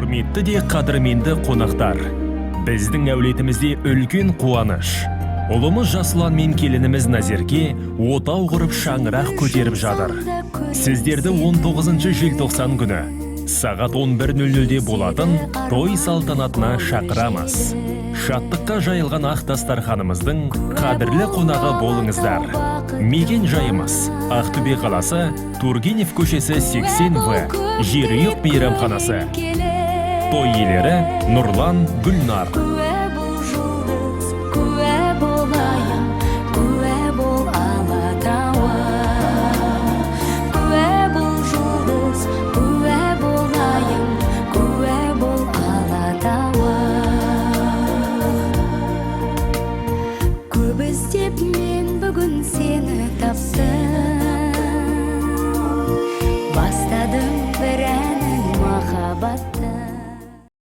Құрметті де қадірменді қонақтар, біздің әулетімізде үлкен қуаныш. Ұлымыз Жасұлан мен келініміз Назерке отау құрып шаңырақ көтеріп жатыр. Сіздерді 19 желтоқсан күні сағат 11:00-де болатын той салтанатына шақырамыз. Шаттыққа жайылған ақ дастарханымыздың қадірлі қонағы болыңыздар. Мекен жайымыз Ақтөбе қаласы, Тургенев көшесі 80В, Жерұйық мейрамханасы. Той иелері Нұрлан, Гүлнар.